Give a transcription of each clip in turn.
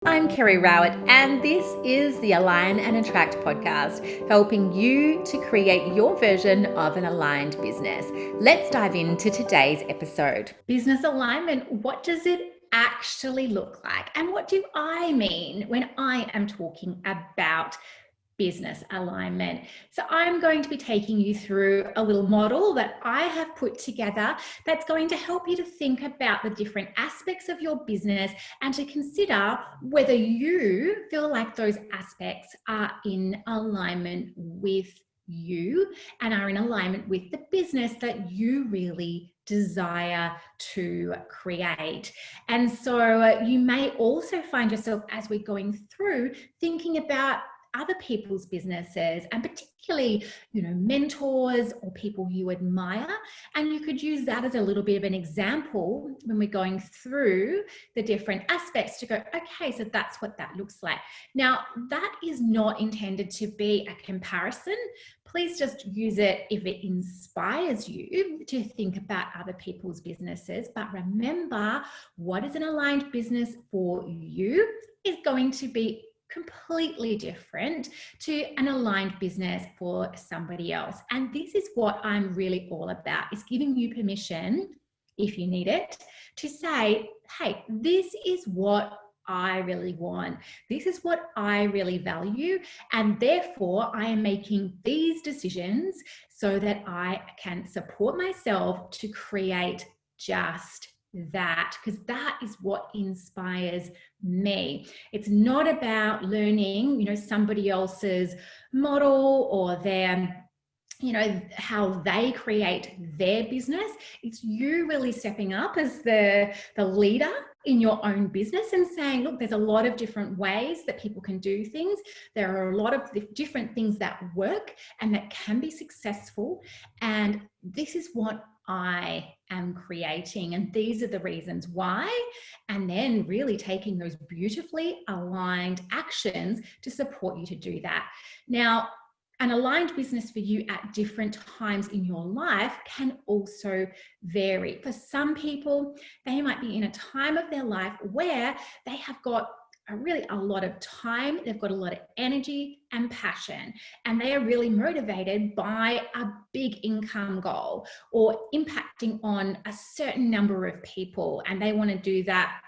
I'm Kerry Rowett, and this is the Align and Attract podcast, helping you to create your version of an aligned business. Let's dive into today's episode. Business alignment, what does it actually look like? And what do I mean when I am talking about business alignment? So I'm going to be taking you through a little model that I have put together that's going to help you to think about the different aspects of your business and to consider whether you feel like those aspects are in alignment with you and are in alignment with the business that you really desire to create. And so you may also find yourself, as we're going through, thinking about other people's businesses, and particularly, mentors or people you admire. And you could use that as a little bit of an example when we're going through the different aspects to go, okay, so that's what that looks like. Now, that is not intended to be a comparison. Please just use it if it inspires you to think about other people's businesses. But remember, what is an aligned business for you is going to be completely different to an aligned business for somebody else. And this is what I'm really all about, is giving you permission, if you need it, to say, hey, this is what I really want. This is what I really value. And therefore, I am making these decisions so that I can support myself to create just that, because that is what inspires me. It's not about learning, somebody else's model or their, how they create their business. It's you really stepping up as the leader in your own business and saying, look, there's a lot of different ways that people can do things. There are a lot of different things that work and that can be successful. And this is what I am creating, and these are the reasons why, and then really taking those beautifully aligned actions to support you to do that. Now, an aligned business for you at different times in your life can also vary. For some people, they might be in a time of their life where they have got a lot of time, they've got a lot of energy and passion, and they are really motivated by a big income goal or impacting on a certain number of people, and they want to do that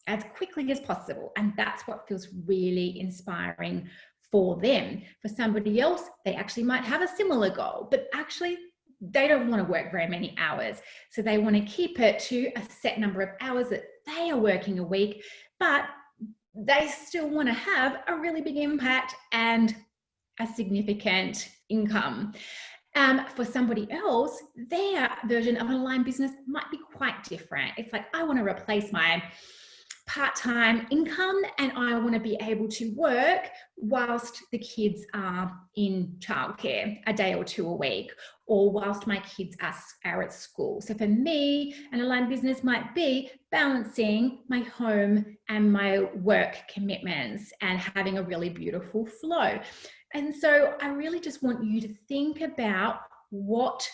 as quickly as possible. And that's what feels really inspiring for them. For somebody else, they actually might have a similar goal, but actually they don't want to work very many hours. So they want to keep it to a set number of hours that they are working a week, but they still want to have a really big impact and a significant income. For somebody else, their version of an aligned business might be quite different. It's like, I want to replace my part-time income and I want to be able to work whilst the kids are in childcare a day or two a week, or whilst my kids are at school. So for me, an aligned business might be balancing my home and my work commitments and having a really beautiful flow. And so I really just want you to think about what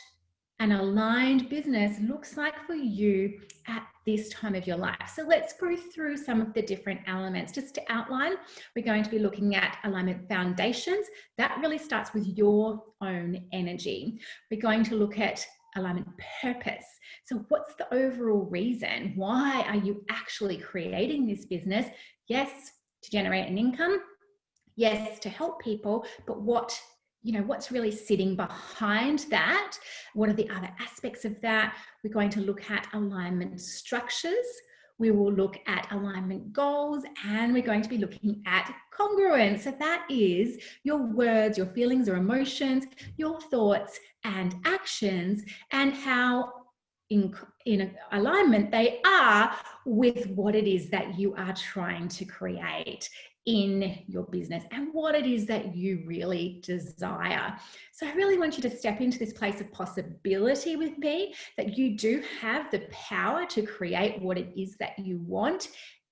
an aligned business looks like for you at this time of your life. So let's go through some of the different elements. Just to outline, we're going to be looking at alignment foundations. That really starts with your own energy. We're going to look at alignment purpose. So what's the overall reason? Why are you actually creating this business? Yes, to generate an income. Yes, to help people, but what's really sitting behind that? What are the other aspects of that? We're going to look at alignment structures. We will look at alignment goals, and we're going to be looking at congruence. So that is your words, your feelings or emotions, your thoughts and actions, and how in alignment they are with what it is that you are trying to create in your business and what it is that you really desire. So I really want you to step into this place of possibility with me, that you do have the power to create what it is that you want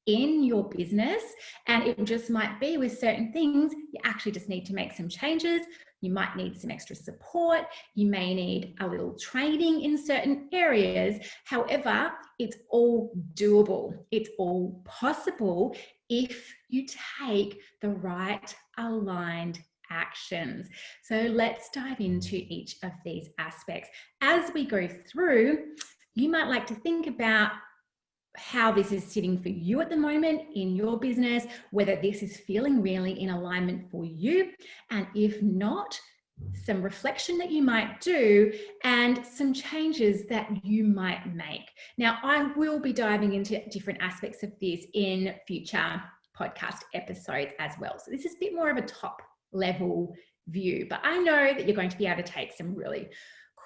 in your business. And it just might be with certain things, you actually just need to make some changes. You might need some extra support. You may need a little training in certain areas. However, it's all doable. It's all possible if you take the right aligned actions. So let's dive into each of these aspects. As we go through, you might like to think about how this is sitting for you at the moment in your business, whether this is feeling really in alignment for you, and if not, some reflection that you might do and some changes that you might make. Now, I will be diving into different aspects of this in future podcast episodes as well. So this is a bit more of a top level view, but I know that you're going to be able to take some really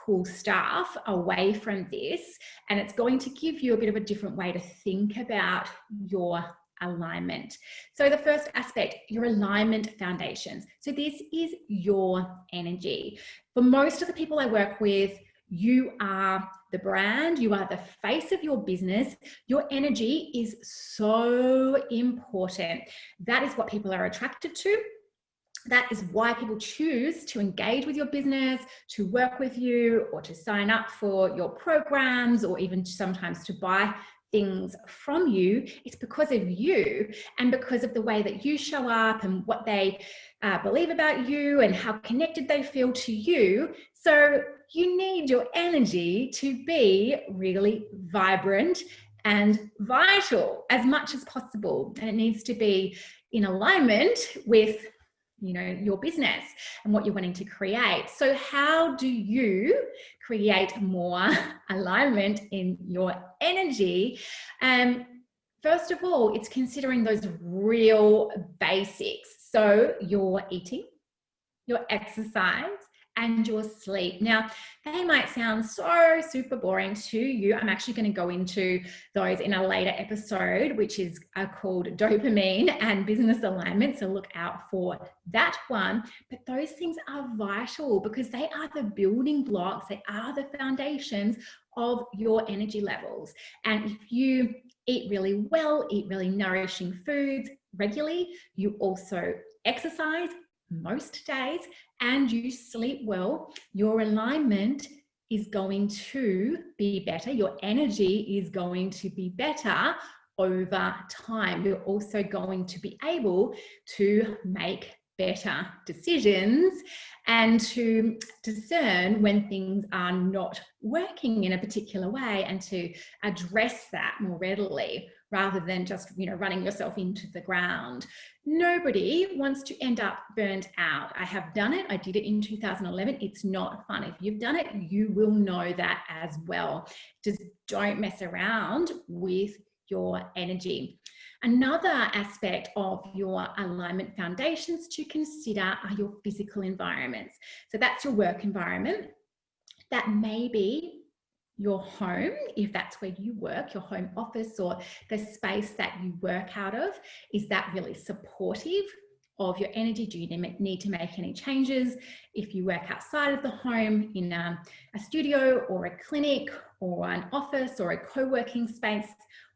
cool stuff away from this, and it's going to give you a bit of a different way to think about your alignment. So the first aspect, your alignment foundations. So this is your energy. For most of the people I work with, you are the brand, you are the face of your business. Your energy is so important. That is what people are attracted to. That is why people choose to engage with your business, to work with you, or to sign up for your programs, or even sometimes to buy things from you. It's because of you and because of the way that you show up and what they believe about you and how connected they feel to you. So you need your energy to be really vibrant and vital as much as possible. And it needs to be in alignment with your business and what you're wanting to create. So how do you create more alignment in your energy? First of all, it's considering those real basics. So your eating, your exercise, and your sleep. Now, they might sound so super boring to you. I'm actually going to go into those in a later episode, which is called dopamine and business alignment. So look out for that one. But those things are vital because they are the building blocks. They are the foundations of your energy levels. And if you eat really well, eat really nourishing foods regularly, you also exercise most days, and you sleep well, your alignment is going to be better. Your energy is going to be better over time. You're also going to be able to make better decisions and to discern when things are not working in a particular way and to address that more readily rather than just running yourself into the ground. Nobody wants to end up burnt out. I have done it. I did it in 2011. It's not fun. If you've done it, you will know that as well. Just don't mess around with your energy. Another aspect of your alignment foundations to consider are your physical environments. So that's your work environment. That may be your home, if that's where you work, your home office or the space that you work out of. Is that really supportive of your energy? Do you need to make any changes? If you work outside of the home in a studio or a clinic or an office or a co-working space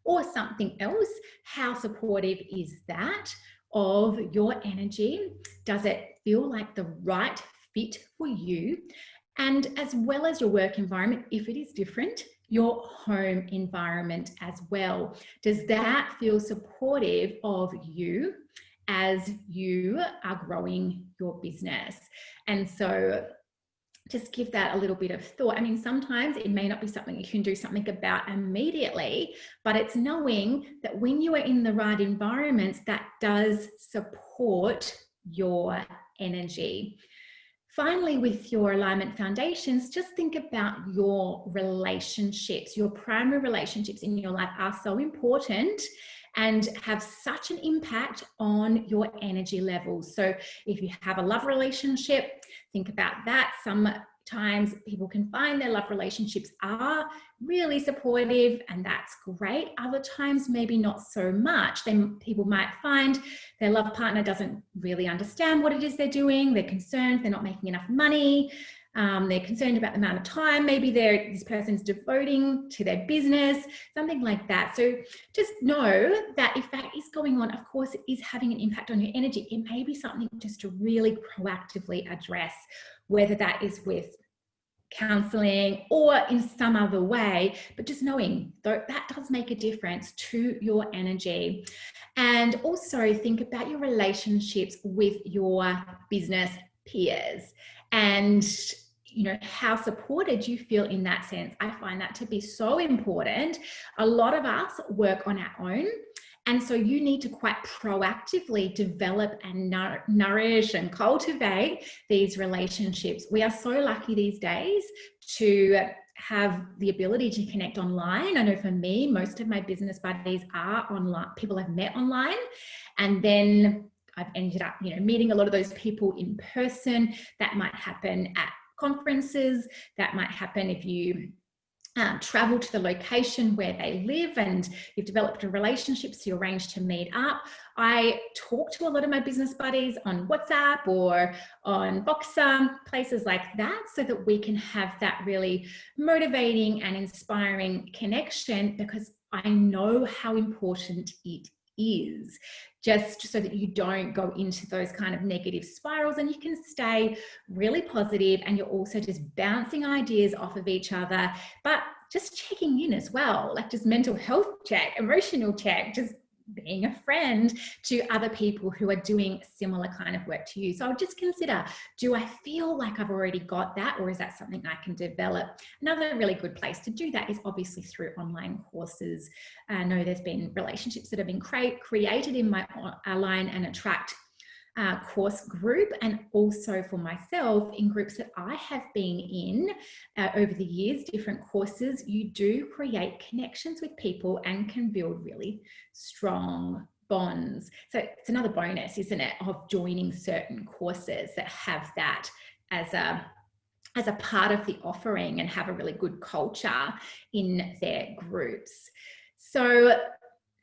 or something else, how supportive is that of your energy? Does it feel like the right fit for you? And as well as your work environment, if it is different, your home environment as well. Does that feel supportive of you as you are growing your business? And so just give that a little bit of thought. I mean, sometimes it may not be something you can do something about immediately, but it's knowing that when you are in the right environments, that does support your energy. Finally, with your alignment foundations, just think about your relationships. Your primary relationships in your life are so important and have such an impact on your energy levels. So if you have a love relationship, think about that. Sometimes people can find their love relationships are really supportive, and that's great. Other times, maybe not so much. Then people might find their love partner doesn't really understand what it is they're doing. They're concerned they're not making enough money. They're concerned about the amount of time maybe this person's devoting to their business, something like that. So just know that if that is going on, of course, it is having an impact on your energy. It may be something just to really proactively address, whether that is with counseling or in some other way, but just knowing that does make a difference to your energy. And also think about your relationships with your business peers and how supported you feel in that sense. I find that to be so important. A lot of us work on our own, and so you need to quite proactively develop and nourish and cultivate these relationships. We are so lucky these days to have the ability to connect online. I know for me, most of my business buddies are online, people I've met online, and then I've ended up, meeting a lot of those people in person. That might happen at conferences. That might happen if you travel to the location where they live and you've developed a relationship, so you arrange to meet up. I talk to a lot of my business buddies on WhatsApp or on Voxer, places like that, so that we can have that really motivating and inspiring connection, because I know how important it is, just so that you don't go into those kind of negative spirals and you can stay really positive, and you're also just bouncing ideas off of each other, but just checking in as well, like just mental health check, emotional check, just being a friend to other people who are doing similar kind of work to you. So I'll just consider, do I feel like I've already got that, or is that something I can develop? Another really good place to do that is obviously through online courses. I know there's been relationships that have been created in my Align and Attract course group, and also for myself in groups that I have been in over the years, different courses. You do create connections with people and can build really strong bonds. So it's another bonus, isn't it, of joining certain courses that have that as a part of the offering and have a really good culture in their groups. So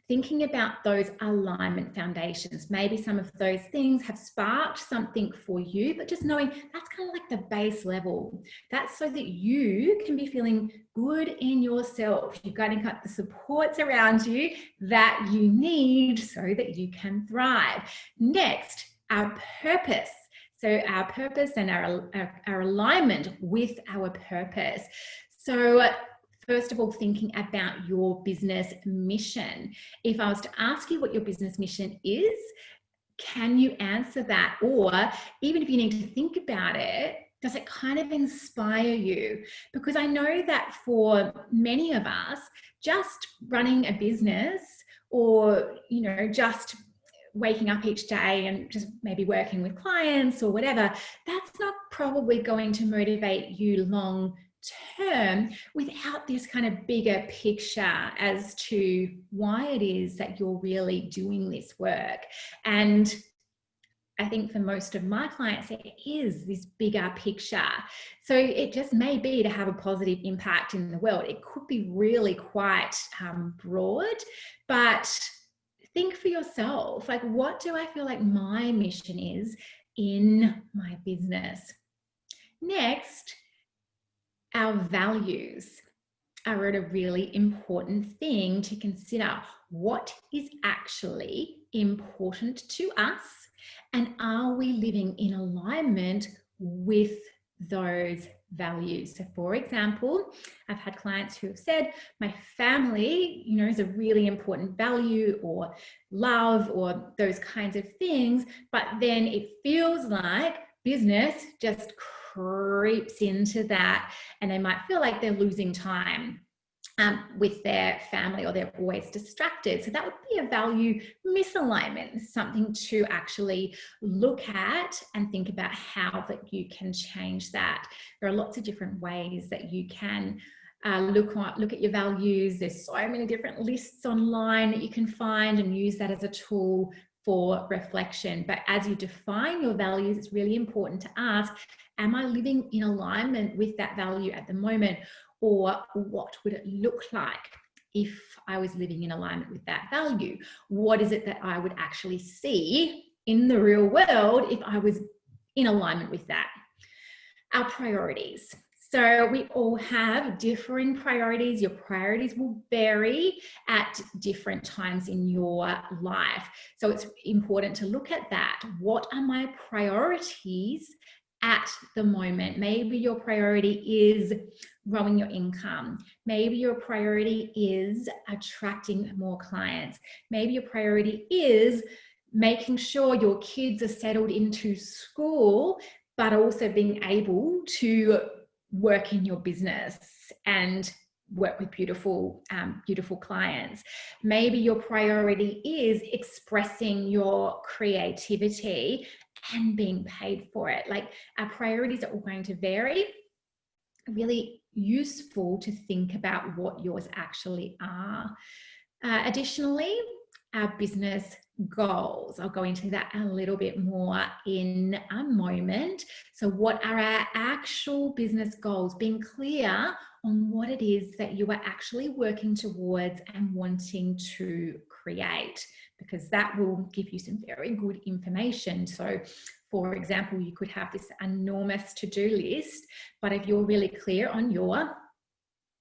thinking about those alignment foundations, maybe some of those things have sparked something for you, but just knowing that's kind of like the base level. That's so that you can be feeling good in yourself. You've got the supports around you that you need so that you can thrive. Next, our purpose. So our purpose and our alignment with our purpose. So first of all, thinking about your business mission. If I was to ask you what your business mission is, can you answer that? Or even if you need to think about it, does it kind of inspire you? Because I know that for many of us, just running a business or, just waking up each day and just maybe working with clients or whatever, that's not probably going to motivate you long term without this kind of bigger picture as to why it is that you're really doing this work. And I think for most of my clients, it is this bigger picture. So it just may be to have a positive impact in the world. It could be really quite broad, but think for yourself, like, what do I feel like my mission is in my business? Next, our values are a really important thing to consider. What is actually important to us, and are we living in alignment with those values? So for example, I've had clients who have said, my family, is a really important value, or love, or those kinds of things, but then it feels like business just creeps into that, and they might feel like they're losing time with their family, or they're always distracted. So that would be a value misalignment, something to actually look at and think about how that you can change that. There are lots of different ways that you can look at your values. There's so many different lists online that you can find and use that as a tool for reflection. But as you define your values, it's really important to ask, am I living in alignment with that value at the moment? Or what would it look like if I was living in alignment with that value? What is it that I would actually see in the real world if I was in alignment with that? Our priorities. So we all have differing priorities. Your priorities will vary at different times in your life. So it's important to look at that. What are my priorities at the moment. Maybe your priority is growing your income. Maybe your priority is attracting more clients. Maybe your priority is making sure your kids are settled into school, but also being able to work in your business and work with beautiful clients. Maybe your priority is expressing your creativity and being paid for it. Like, our priorities are all going to vary. Really useful to think about what yours actually are. Additionally, our business goals. I'll go into that a little bit more in a moment. So what are our actual business goals? Being clear on what it is that you are actually working towards and wanting to create, because that will give you some very good information. So for example, you could have this enormous to-do list, but if you're really clear on your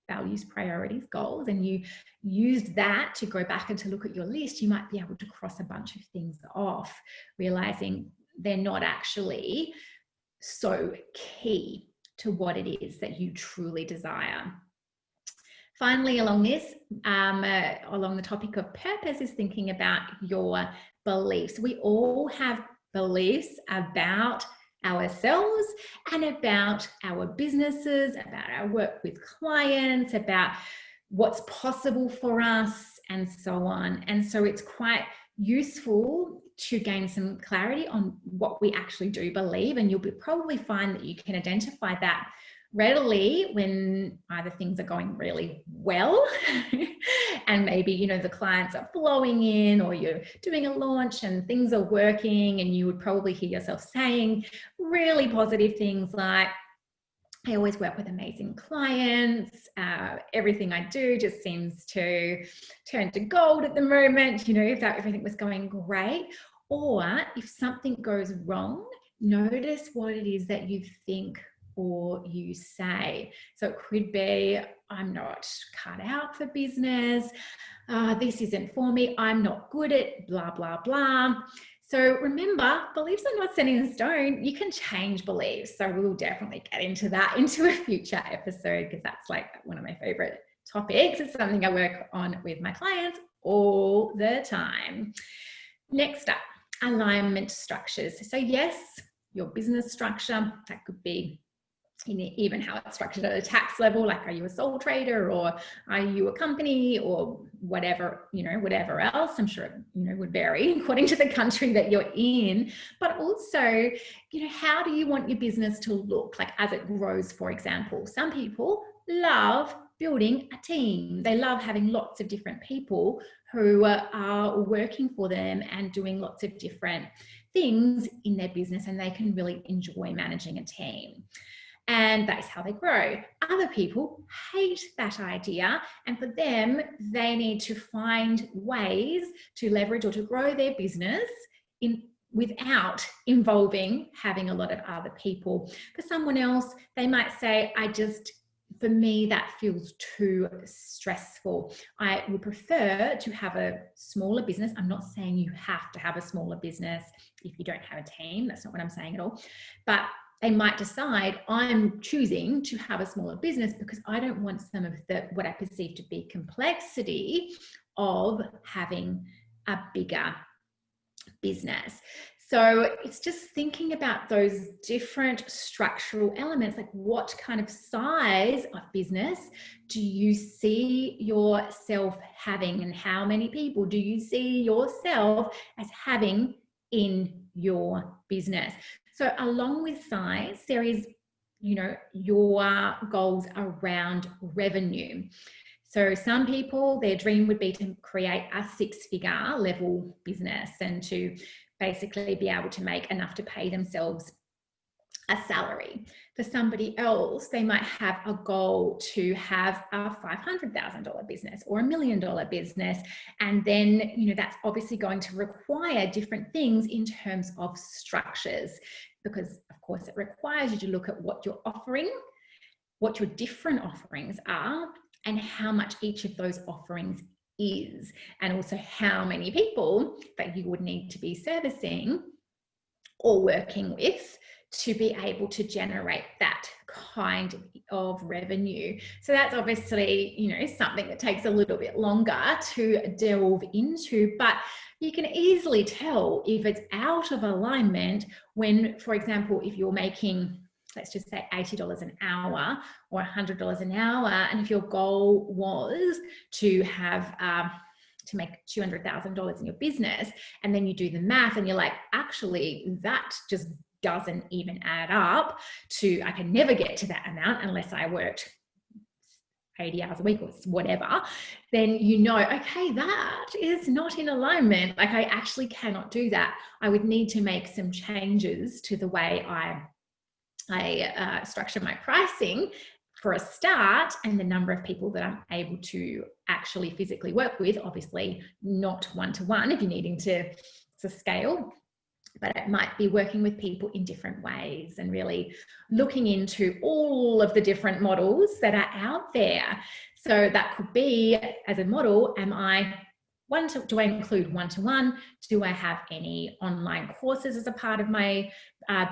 values, priorities, goals, and you used that to go back and to look at your list, you might be able to cross a bunch of things off, realizing they're not actually so key to what it is that you truly desire. Finally, along the topic of purpose, is thinking about your beliefs. We all have beliefs about ourselves and about our businesses, about our work with clients, about what's possible for us, and so on. And so it's quite useful to gain some clarity on what we actually do believe, and you'll probably find that you can identify that readily when either things are going really well and maybe the clients are flowing in, or you're doing a launch and things are working, and you would probably hear yourself saying really positive things like, I always work with amazing clients. Everything I do just seems to turn to gold at the moment, if everything was going great. Or if something goes wrong, notice what it is that you think or you say. So it could be, I'm not cut out for business. This isn't for me. I'm not good at blah, blah, blah. So remember, beliefs are not set in stone. You can change beliefs. So we'll definitely get into that into a future episode, because that's like one of my favorite topics. It's something I work on with my clients all the time. Next up, alignment structures. So yes, your business structure, that could be even how it's structured at a tax level, like, are you a sole trader, or are you a company, or whatever, whatever else. I'm sure it would vary according to the country that you're in. But also, how do you want your business to look like as it grows? For example, some people love building a team. They love having lots of different people who are working for them and doing lots of different things in their business, and they can really enjoy managing a team. And that's how they grow. Other people hate that idea, and for them, they need to find ways to leverage or to grow their business without involving having a lot of other people. For someone else, they might say, for me, that feels too stressful. I would prefer to have a smaller business. I'm not saying you have to have a smaller business if you don't have a team. That's not what I'm saying at all. But they might decide, I'm choosing to have a smaller business because I don't want some of what I perceive to be complexity of having a bigger business. So it's just thinking about those different structural elements, like what kind of size of business do you see yourself having, and how many people do you see yourself as having in your business? So along with size, there is, your goals around revenue. So some people, their dream would be to create a 6-figure level business and to basically be able to make enough to pay themselves a salary. For somebody else, they might have a goal to have a $500,000 business or $1 million business. And then, that's obviously going to require different things in terms of structures, because of course it requires you to look at what you're offering, what your different offerings are, and how much each of those offerings is, and also how many people that you would need to be servicing or working with to be able to generate that kind of revenue. So that's obviously, something that takes a little bit longer to delve into, but you can easily tell if it's out of alignment when, for example, if you're making, let's just say $80 an hour or $100 an hour, and if your goal was to have to make $200,000 in your business, and then you do the math and you're like, actually, that just doesn't even add up to, I can never get to that amount unless I worked 80 hours a week or whatever, then okay, that is not in alignment. Like, I actually cannot do that. I would need to make some changes to the way I structure my pricing for a start, and the number of people that I'm able to actually physically work with, obviously not one-to-one if you're needing to scale, but it might be working with people in different ways and really looking into all of the different models that are out there. So that could be, as a model, do I include one-to-one? Do I have any online courses as a part of my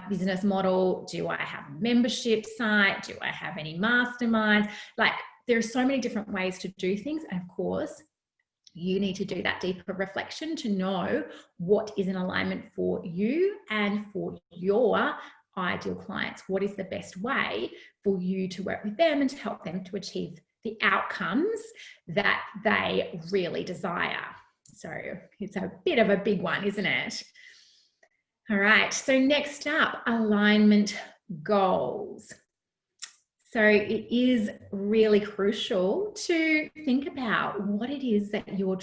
business model? Do I have a membership site? Do I have any masterminds? Like, there are so many different ways to do things. And of course, you need to do that deeper reflection to know what is in alignment for you and for your ideal clients. What is the best way for you to work with them and to help them to achieve the outcomes that they really desire? So it's a bit of a big one, isn't it? All right, so next up, alignment goals. So it is really crucial to think about what it is that you're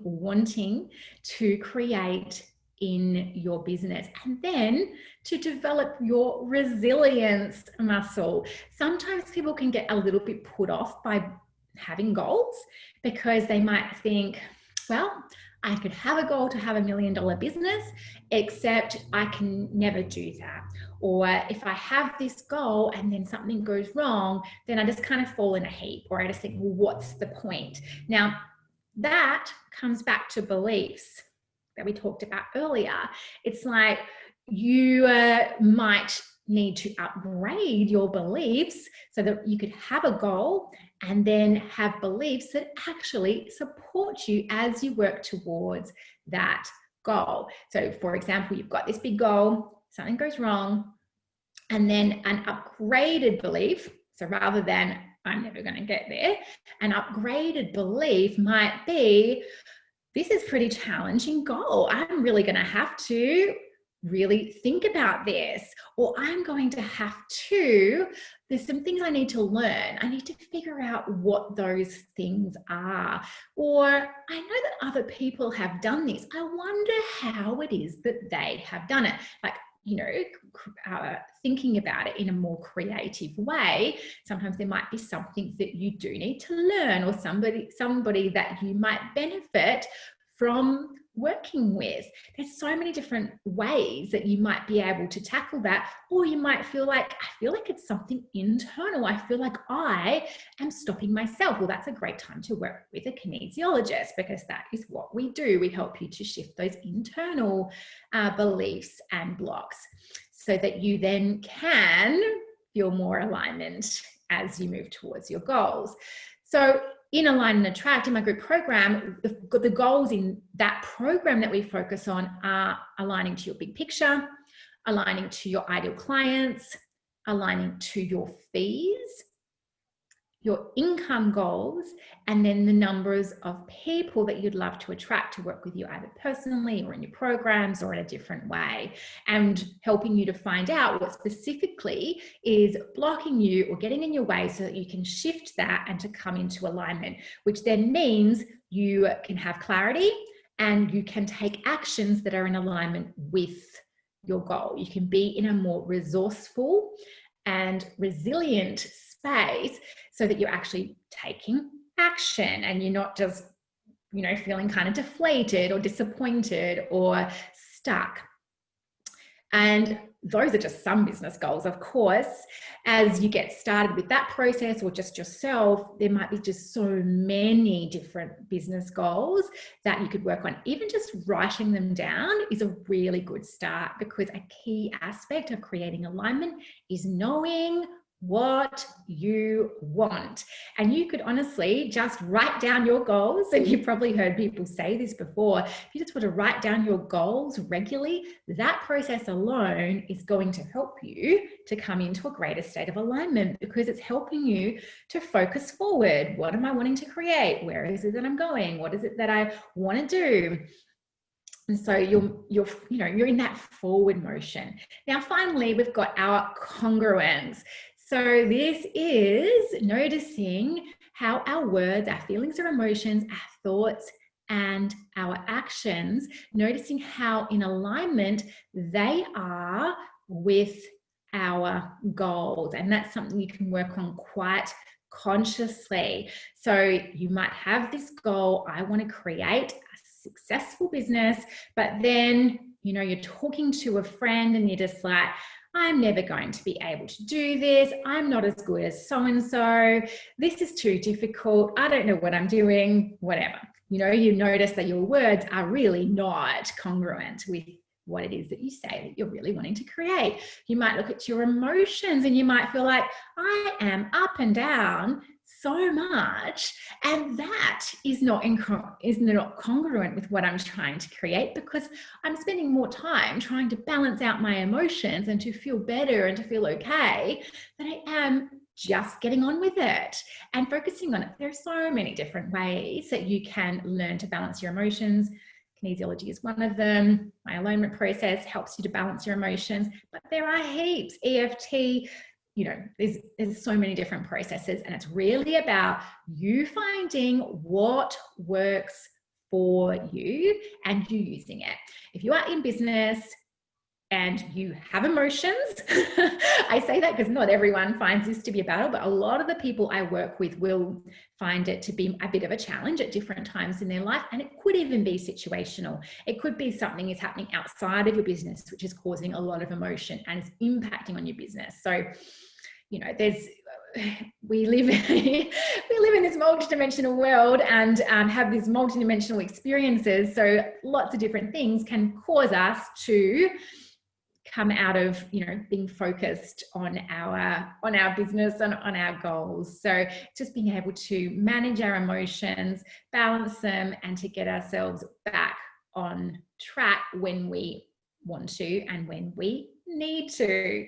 wanting to create in your business, and then to develop your resilience muscle. Sometimes people can get a little bit put off by having goals because they might think, well, I could have a goal to have $1 million business, except I can never do that. Or if I have this goal and then something goes wrong, then I just kind of fall in a heap, or I just think, well, what's the point? Now, that comes back to beliefs that we talked about earlier. It's like you might need to upgrade your beliefs so that you could have a goal and then have beliefs that actually support you as you work towards that goal. So, for example, you've got this big goal, something goes wrong, and then an upgraded belief, so rather than I'm never going to get there, an upgraded belief might be, this is a pretty challenging goal. I'm really going to have to really think about this, or I'm going to have to, there's some things I need to learn. I need to figure out what those things are. Or I know that other people have done this. I wonder how it is that they have done it. Like, thinking about it in a more creative way. Sometimes there might be something that you do need to learn, or somebody that you might benefit from working with. There's so many different ways that you might be able to tackle that. Or you might feel like, it's something internal. I feel like I am stopping myself. Well, that's a great time to work with a kinesiologist, because that is what we do. We help you to shift those internal beliefs and blocks so that you then can feel more alignment as you move towards your goals. So in Align and Attract, in my group program, the goals in that program that we focus on are aligning to your big picture, aligning to your ideal clients, aligning to your fees, your income goals, and then the numbers of people that you'd love to attract to work with you, either personally or in your programs or in a different way, and helping you to find out what specifically is blocking you or getting in your way so that you can shift that and to come into alignment, which then means you can have clarity and you can take actions that are in alignment with your goal. You can be in a more resourceful and resilient space so that you're actually taking action and you're not just, feeling kind of deflated or disappointed or stuck. And those are just some business goals. Of course, as you get started with that process or just yourself, there might be just so many different business goals that you could work on. Even just writing them down is a really good start, because a key aspect of creating alignment is knowing what you want. And you could honestly just write down your goals. And you've probably heard people say this before. If you just want to write down your goals regularly, that process alone is going to help you to come into a greater state of alignment, because it's helping you to focus forward. What am I wanting to create? Where is it that I'm going? What is it that I want to do? And so you're in that forward motion. Now, finally, we've got our congruence. So this is noticing how our words, our feelings or emotions, our thoughts, and our actions, noticing how in alignment they are with our goals. And that's something you can work on quite consciously. So you might have this goal: I want to create a successful business, but then, you're talking to a friend and you're just like, I'm never going to be able to do this. I'm not as good as so-and-so. This is too difficult. I don't know what I'm doing, whatever. You notice that your words are really not congruent with what it is that you say that you're really wanting to create. You might look at your emotions and you might feel like, I am up and down so much, and that is not congruent with what I'm trying to create, because I'm spending more time trying to balance out my emotions and to feel better and to feel okay than I am just getting on with it and focusing on it. There are so many different ways that you can learn to balance your emotions. Kinesiology is one of them. My alignment process helps you to balance your emotions, but there are heaps. EFT, there's so many different processes, and it's really about you finding what works for you and you using it. If you are in business and you have emotions, I say that because not everyone finds this to be a battle, but a lot of the people I work with will find it to be a bit of a challenge at different times in their life. And it could even be situational. It could be something is happening outside of your business, which is causing a lot of emotion and is impacting on your business. So, we live in this multidimensional world and have these multidimensional experiences. So lots of different things can cause us to come out of being focused on our business and on our goals. So just being able to manage our emotions, balance them, and to get ourselves back on track when we want to and when we need to.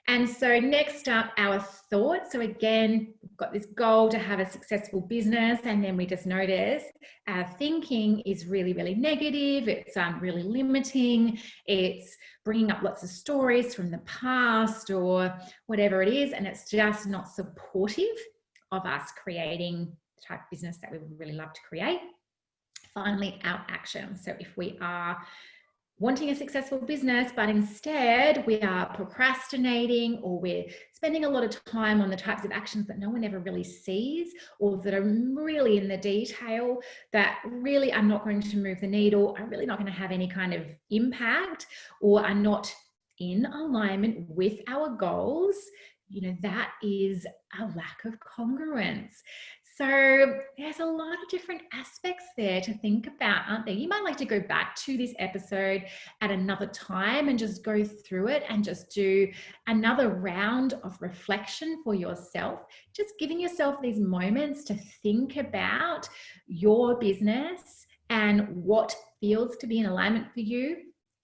And so next up, our thoughts. So again, we've got this goal to have a successful business, and then we just notice our thinking is really, really negative. It's really limiting. It's bringing up lots of stories from the past or whatever it is, and it's just not supportive of us creating the type of business that we would really love to create. Finally, our actions. So if we are wanting a successful business, but instead we are procrastinating, or we're spending a lot of time on the types of actions that no one ever really sees, or that are really in the detail, that really are not going to move the needle, are really not going to have any kind of impact, or are not in alignment with our goals, that is a lack of congruence. So there's a lot of different aspects there to think about, aren't there? You might like to go back to this episode at another time and just go through it and just do another round of reflection for yourself, just giving yourself these moments to think about your business and what feels to be in alignment for you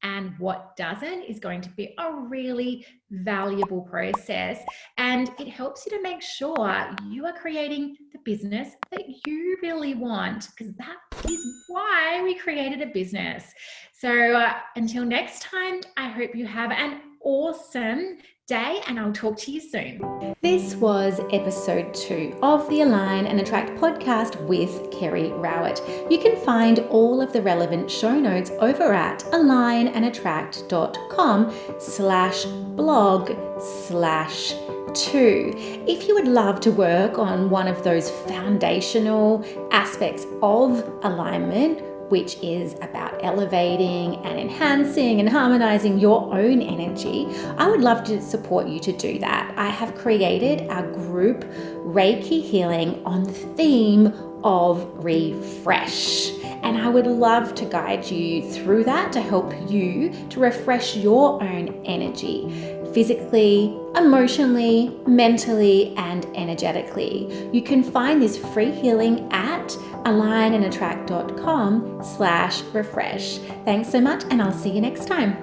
and what doesn't is going to be a really valuable process. And it helps you to make sure you are creating the business that you really want, because that is why we created a business. So until next time, I hope you have an awesome day, and I'll talk to you soon. This was episode 2 of the Align and Attract podcast with Kerry Rowett. You can find all of the relevant show notes over at alignandattract.com/blog/2. If you would love to work on one of those foundational aspects of alignment, which is about elevating and enhancing and harmonizing your own energy, I would love to support you to do that. I have created our group Reiki healing on the theme of refresh. And I would love to guide you through that to help you to refresh your own energy physically, emotionally, mentally, and energetically. You can find this free healing at alignandattract.com/refresh. Thanks so much, and I'll see you next time.